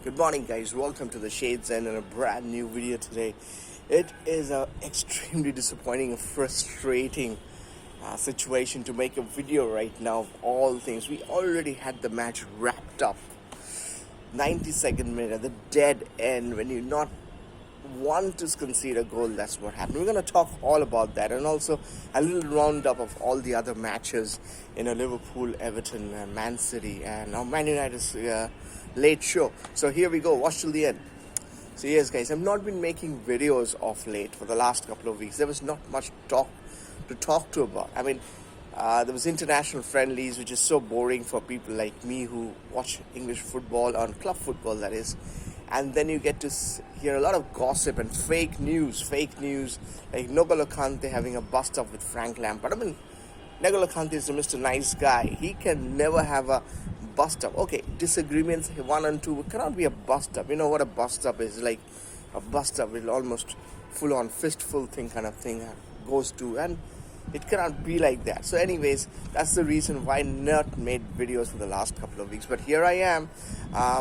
Good morning, guys. Welcome to the Shades and a brand new video today. It is a extremely disappointing and frustrating situation to make a video right now of all things. We already had the match wrapped up. 92nd minute at the dead end when you not want to concede a goal. That's what happened. We're going to talk all about that and also a little roundup of all the other matches in Liverpool, Everton, Man City, and now Man United's late show. So here we go. Watch till the end. So yes, guys, I've not been making videos of late for the last couple of weeks. There was not much to talk about. I mean, there was international friendlies, which is so boring for people like me who watch English football, on club football that is. And then you get to hear a lot of gossip and fake news, like N'Golo Kante having a bust-up with Frank Lampard. I mean, N'Golo Kante is a Mr. Nice Guy. He can never have a bust-up. Okay, disagreements 1 and 2 cannot be a bust-up. You know what a bust-up is? Like a bust-up with almost full-on fistful thing kind of thing goes to, and it cannot be like that. So anyways, that's the reason why I not made videos for the last couple of weeks. But here I am,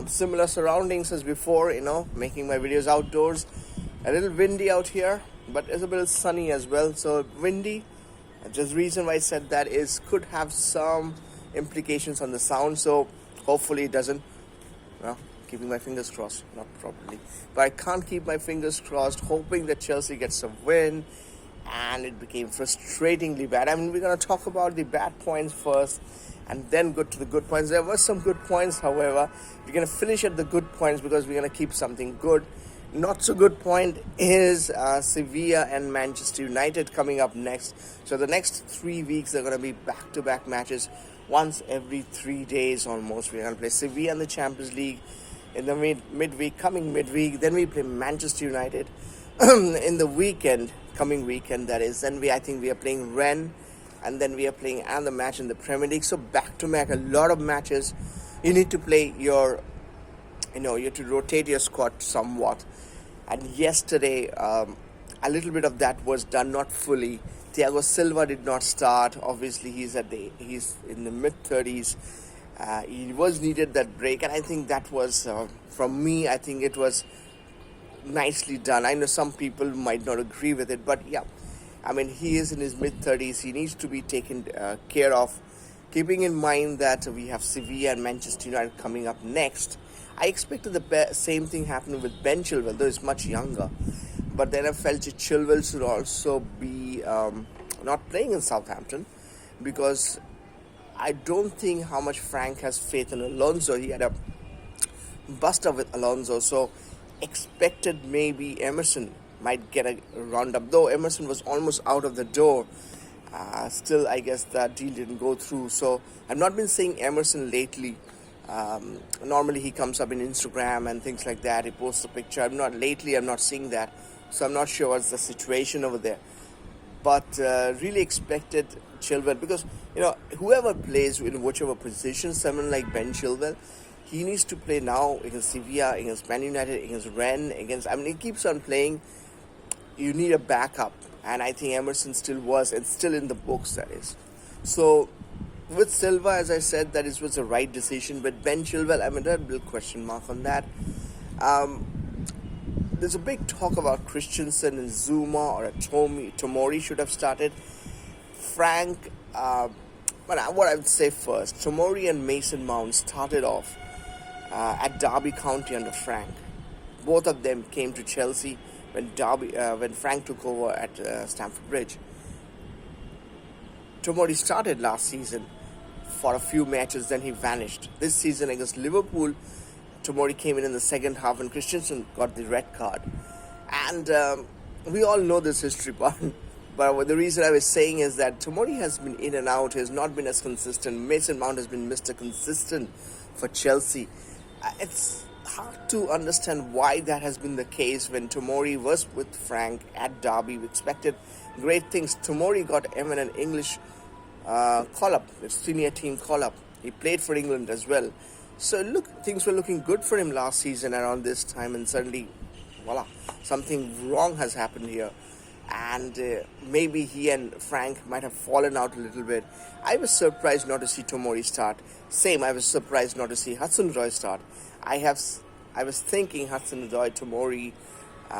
similar surroundings as before, making my videos outdoors. A little windy out here, but it's a little sunny as well. So windy, just reason why I said that is could have some implications on the sound. So hopefully it doesn't. Well, keeping my fingers crossed, not probably. But I can't keep my fingers crossed, hoping that Chelsea gets a win. And it became frustratingly bad. I mean, we're going to talk about the bad points first and then go to the good points. There were some good points, however. We're going to finish at the good points because we're going to keep something good. Not so good point is Sevilla and Manchester United coming up next. So the next 3 weeks are going to be back-to-back matches. Once every 3 days almost. We're going to play Sevilla in the Champions League in the midweek. Then we play Manchester United in the coming weekend that is. Then I think we are playing Rennes, and then we are playing another match in the Premier League. So back to back, a lot of matches. You need to play you have to rotate your squad somewhat. And yesterday, a little bit of that was done, not fully. Thiago Silva did not start. Obviously, he's in the mid-30s. He was needed that break, and I think that was, from me, I think it was nicely done. I know some people might not agree with it, but yeah, I mean, he is in his mid-30s. He needs to be taken care of. Keeping in mind that we have Sevilla and Manchester United coming up next, I expected the same thing happening with Ben Chilwell, though he's much younger. But then I felt that Chilwell should also be not playing in Southampton, because I don't think how much Frank has faith in Alonso. He had a bust-up with Alonso, so expected maybe Emerson might get a roundup, though Emerson was almost out of the door. Still, I guess that deal didn't go through. So I've not been seeing Emerson lately. Normally he comes up in Instagram and things like that. He posts a picture. I'm not seeing that. So I'm not sure what's the situation over there. But really expected Chilwell, because whoever plays in whichever position, someone like Ben Chilwell, he needs to play now against Sevilla, against Man United, against Rennes, he keeps on playing. You need a backup. And I think Emerson still was, and still in the books, that is. So, with Silva, as I said, that was the right decision. But Ben Chilwell, I mean, there's a little question mark on that. There's a big talk about Christensen and Zuma or a Tomori should have started. Frank, what I would say first, Tomori and Mason Mount started off at Derby County under Frank. Both of them came to Chelsea when Frank took over at Stamford Bridge. Tomori started last season for a few matches, then he vanished. This season against Liverpool, Tomori came in the second half and Christensen got the red card. And we all know this history, but the reason I was saying is that Tomori has been in and out, has not been as consistent. Mason Mount has been Mr. Consistent for Chelsea. It's hard to understand why that has been the case when Tomori was with Frank at Derby. We expected great things. Tomori got an English call-up, senior team call-up. He played for England as well. So look, things were looking good for him last season around this time, and suddenly, voila, something wrong has happened here. And maybe he and Frank might have fallen out a little bit. I was surprised not to see Tomori start. I was surprised not to see Hudson-Odoi start. I I was thinking Hudson-Odoi, Tomori,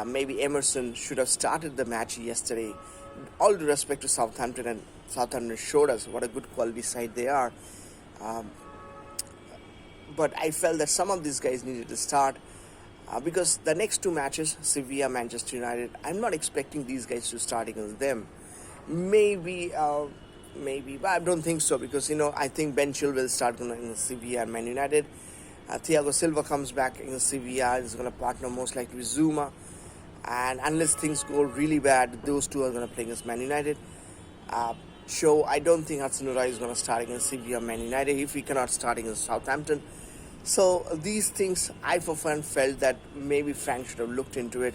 maybe Emerson should have started the match yesterday. All due respect to Southampton, and Southampton showed us what a good quality side they are. But I felt that some of these guys needed to start because the next two matches, Sevilla, Manchester United, I'm not expecting these guys to start against them. Maybe, but I don't think so because, I think Ben Chilwell will start against Sevilla and Man United. Thiago Silva comes back against Sevilla, is going to partner most likely with Zuma. And unless things go really bad, those two are going to play against Man United. So I don't think Hudson-Odoi is going to start against Sevilla, Man United if he cannot start against Southampton. So these things, I for fun felt that maybe Frank should have looked into it.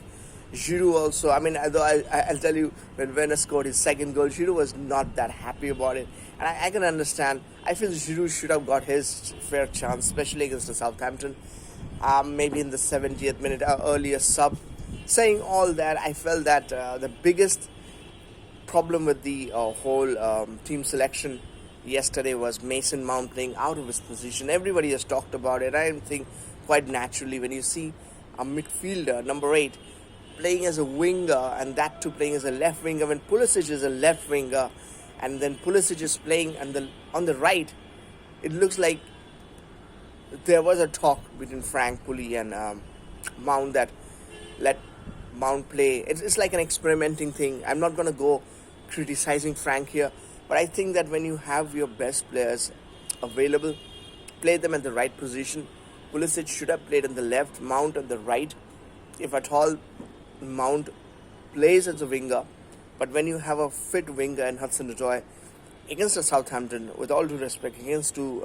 Giroud also, although I'll tell you, when Werner scored his second goal, Giroud was not that happy about it. And I can understand. I feel Giroud should have got his fair chance, especially against the Southampton. Maybe in the 70th minute, earlier sub. Saying all that, I felt that the biggest problem with the whole team selection yesterday was Mason Mount playing out of his position. Everybody has talked about it. I think quite naturally when you see a midfielder, number 8, playing as a winger, and that too playing as a left winger when Pulisic is a left winger, and then Pulisic is playing on the right, it looks like there was a talk between Frank, Pully and Mount that let Mount play. It's like an experimenting thing. I'm not going to go criticizing Frank here, but I think that when you have your best players available, play them at the right position. Pulisic should have played on the left, Mount on the right. If at all, Mount plays as a winger. But when you have a fit winger in Hudson-Odoi against the Southampton, with all due respect, against to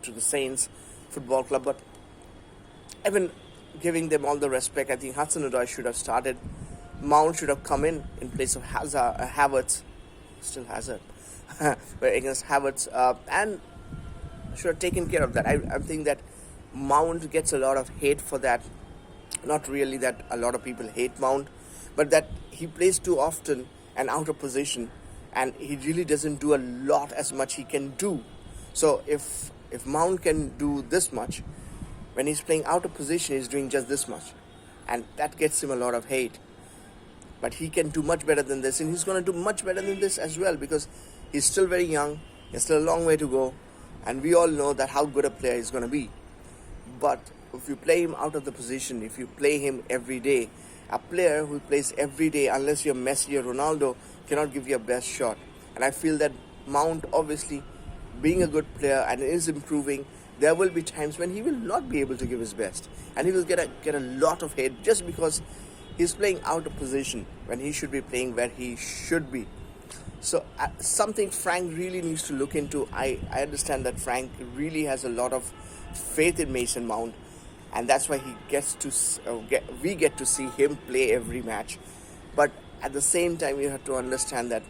the Saints Football Club, but even giving them all the respect, I think Hudson-Odoi should have started. Mount should have come in place of Havertz, still Hazard, but against Havertz, and should have taken care of that. I think that Mount gets a lot of hate for that. Not really that a lot of people hate Mount, but that he plays too often and out of position, and he really doesn't do a lot as much he can do. So if Mount can do this much, when he's playing out of position, he's doing just this much, and that gets him a lot of hate. But he can do much better than this, and he's going to do much better than this as well because he's still very young. There's still a long way to go, and we all know that how good a player he's going to be. But if you play him out of the position, if you play him every day, a player who plays every day, unless you're Messi or Ronaldo, cannot give you a best shot. And I feel that Mount, obviously, being a good player and is improving, there will be times when he will not be able to give his best, and he will get a lot of hate just because he's playing out of position when he should be playing where he should be. So something Frank really needs to look into. I understand that Frank really has a lot of faith in Mason Mount, and that's why we get to see him play every match. But at the same time, you have to understand that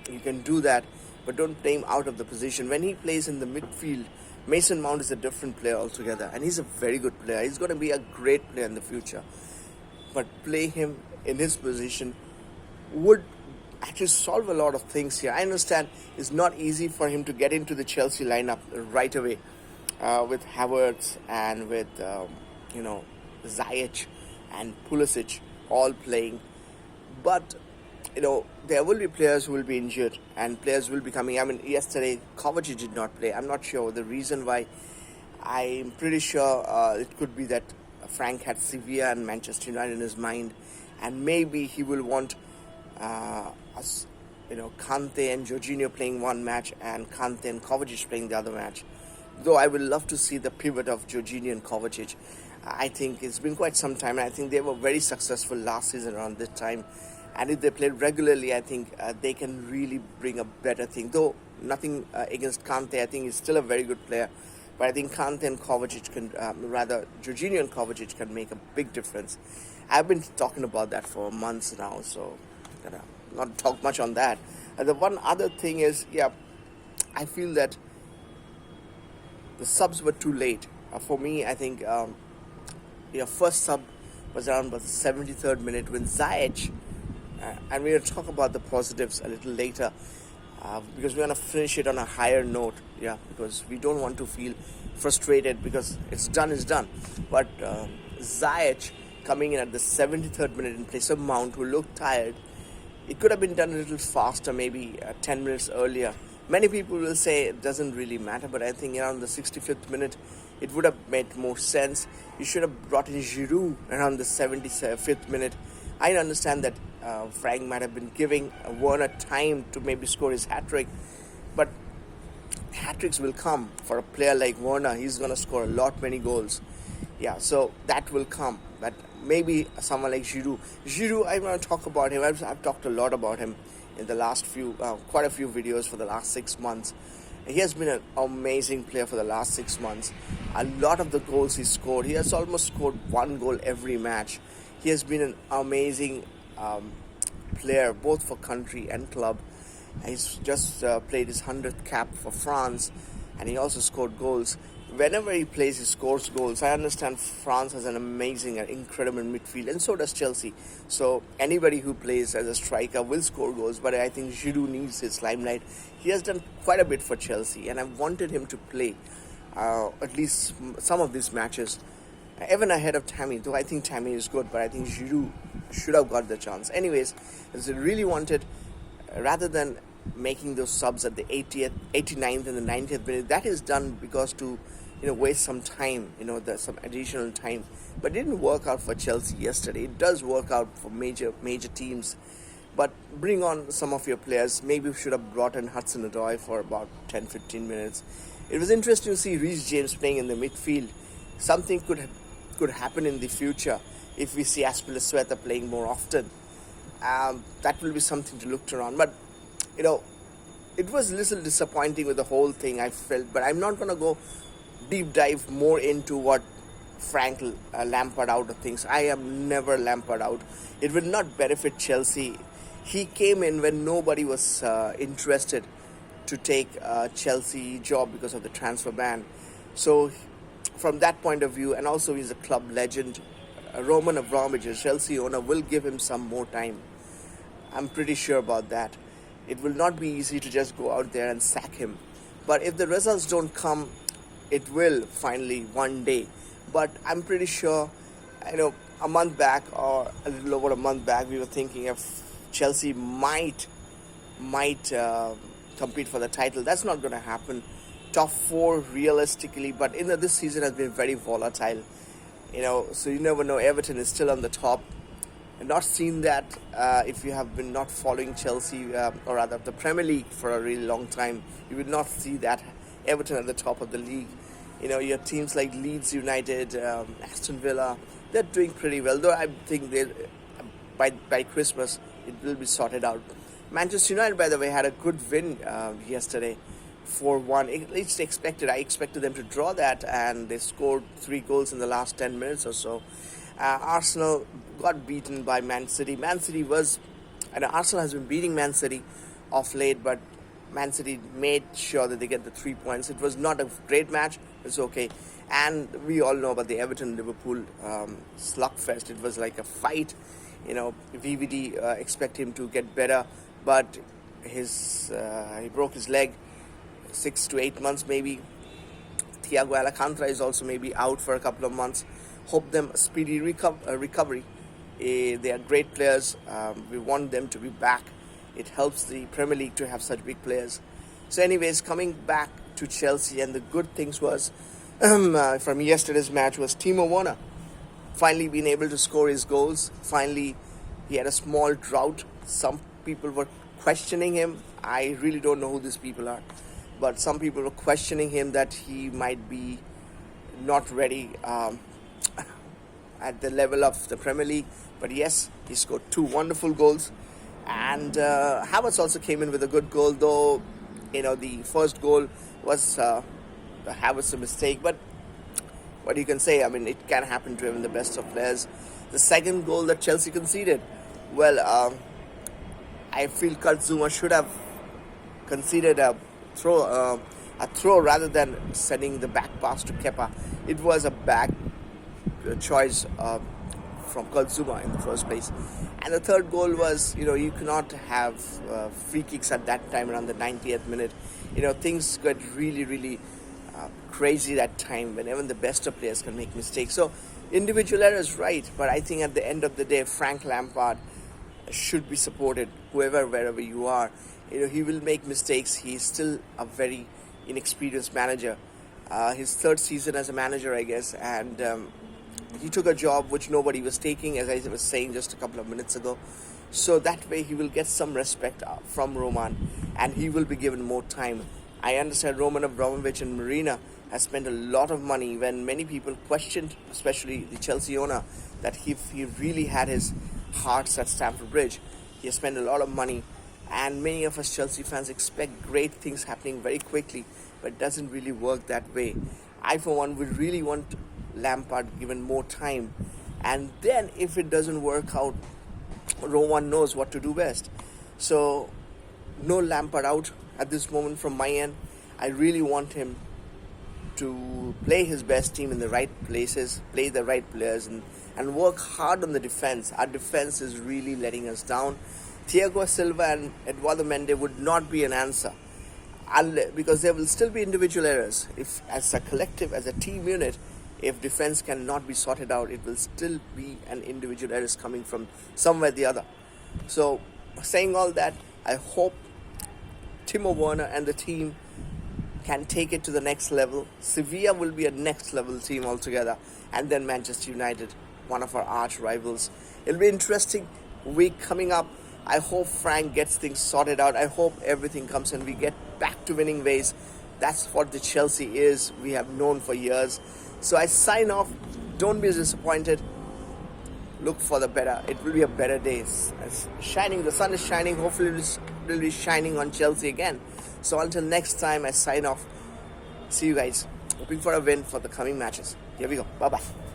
you can do that, but don't play him out of the position. When he plays in the midfield, Mason Mount is a different player altogether, and he's a very good player. He's going to be a great player in the future. But play him in his position would actually solve a lot of things here. I understand it's not easy for him to get into the Chelsea lineup right away with Havertz and with Ziyech and Pulisic all playing. But there will be players who will be injured and players will be coming. Yesterday Kovacic did not play. I'm not sure the reason why. I'm pretty sure it could be that Frank had Sevilla and Manchester United in his mind, and maybe he will want Kante and Jorginho playing one match and Kante and Kovacic playing the other match. Though I would love to see the pivot of Jorginho and Kovacic. I think it's been quite some time, and I think they were very successful last season around this time. And if they play regularly, I think they can really bring a better thing. Though nothing against Kante, I think he's still a very good player. But I think Kante and Kovacic Jorginho and Kovacic can make a big difference. I've been talking about that for months now, so I'm gonna not talk much on that. And the one other thing is, I feel that the subs were too late. For me, I think first sub was around the 73rd minute when Ziyech, and we're going to talk about the positives a little later, because we're going to finish it on a higher note, because we don't want to feel frustrated because it's done is done. But Ziyech coming in at the 73rd minute in place of Mount, who looked tired. It could have been done a little faster, maybe 10 minutes earlier. Many people will say it doesn't really matter, but I think around the 65th minute, it would have made more sense. You should have brought in Giroud around the 75th minute. I understand that Frank might have been giving Werner time to maybe score his hat-trick, but hat-tricks will come for a player like Werner. He's going to score a lot many goals. Yeah, so that will come. But maybe someone like Giroud. Giroud, I want to talk about him. I've talked a lot about him in the last quite a few videos for the last 6 months. He has been an amazing player for the last 6 months. A lot of the goals he scored, he has almost scored one goal every match. He has been an amazing player, both for country and club. He's just played his 100th cap for France, and he also scored goals. Whenever he plays, he scores goals. I understand France has an amazing and incredible midfield, and so does Chelsea. So anybody who plays as a striker will score goals, but I think Giroud needs his limelight. He has done quite a bit for Chelsea, and I wanted him to play at least some of these matches, even ahead of Tammy, though I think Tammy is good, but I think Giroud should have got the chance. Anyways, as I really wanted, rather than making those subs at the 80th, 89th and the 90th minute, that is done because to waste some time, there's some additional time. But it didn't work out for Chelsea yesterday. It does work out for major teams. But bring on some of your players. Maybe we should have brought in Hudson-Odoi for about 10-15 minutes. It was interesting to see Reece James playing in the midfield. Something could happen in the future if we see Azpilicueta playing more often. That will be something to look around. But it was a little disappointing with the whole thing, I felt. But I'm not going to go deep dive more into what Frank Lampard out of things. I am never Lampard out. It will not benefit Chelsea. He came in when nobody was interested to take a Chelsea job because of the transfer ban. So from that point of view, and also he's a club legend, Roman Abramovich, a Chelsea owner, will give him some more time. I'm pretty sure about that. It will not be easy to just go out there and sack him. But if the results don't come, it will finally one day. But I'm pretty sure, a month back or a little over a month back, we were thinking if Chelsea might compete for the title. That's not going to happen. Top 4 realistically, but this season has been very volatile. So you never know. Everton is still on the top. I've not seen that if you have been not following Chelsea or rather the Premier League for a really long time. You would not see that Everton at the top of the league. Your teams like Leeds United, Aston Villa, they're doing pretty well. Though I think by Christmas it will be sorted out. Manchester United, by the way, had a good win yesterday, 4-1. It's expected. I expected them to draw that, and they scored 3 goals in the last 10 minutes or so. Arsenal got beaten by Man City. Arsenal has been beating Man City of late, but Man City made sure that they get the 3 points. It was not a great match. It's okay. And we all know about the Everton-Liverpool slugfest. It was like a fight. VVD expect him to get better, but he broke his leg. 6 to 8 months maybe. Thiago Alcantara is also maybe out for a couple of months. Hope them a speedy recovery. They are great players. We want them to be back. It helps the Premier League to have such big players. So anyways, coming back to Chelsea, and the good things was from yesterday's match was Timo Werner finally being able to score his goals. Finally, he had a small drought. Some people were questioning him. I really don't know who these people are, but some people were questioning him that he might be not ready at the level of the Premier League. But yes, he scored 2 wonderful goals. And Havertz also came in with a good goal, though the first goal was Havertz a mistake. But what you can say, it can happen to even the best of players. The second goal that Chelsea conceded, well, I feel Kurt Zouma should have conceded a throw rather than sending the back pass to Kepa. It was a bad choice from Kurt Zouma in the first place. And the third goal was, you cannot have free kicks at that time around the 90th minute. Things got really, really crazy that time when even the best of players can make mistakes. So Individual errors, right, but I think at the end of the day, Frank Lampard should be supported, whoever, wherever you are. He will make mistakes. He's still a very inexperienced manager. His third season as a manager, I guess, and he took a job which nobody was taking, as I was saying just a couple of minutes ago. So that way he will get some respect from Roman, and he will be given more time. I understand Roman Abramovich and Marina has spent a lot of money when many people questioned, especially the Chelsea owner, that he really had his hearts at Stamford Bridge. He has spent a lot of money, and many of us Chelsea fans expect great things happening very quickly, but it doesn't really work that way. I, for one, would really want Lampard given more time, and then if it doesn't work out, Roman knows what to do best. So, no Lampard out at this moment from my end. I really want him to play his best team in the right places, play the right players, and work hard on the defense. Our defense is really letting us down. Thiago Silva and Eduardo Mendy would not be an answer, because there will still be individual errors. If, as a collective, as a team unit, if defense cannot be sorted out, it will still be an individual errors coming from somewhere or the other. So, saying all that, I hope Timo Werner and the team can take it to the next level. Sevilla will be a next level team altogether, and then Manchester United, one of our arch rivals. It'll be interesting week coming up. I hope Frank gets things sorted out. I hope everything comes and we get back to winning ways. That's what the Chelsea is. We have known for years. So I sign off. Don't be disappointed. Look for the better. It will be a better day. It's shining. The sun is shining. Hopefully it will be shining on Chelsea again. So until next time, I sign off. See you guys. Hoping for a win for the coming matches. Here we go. Bye-bye.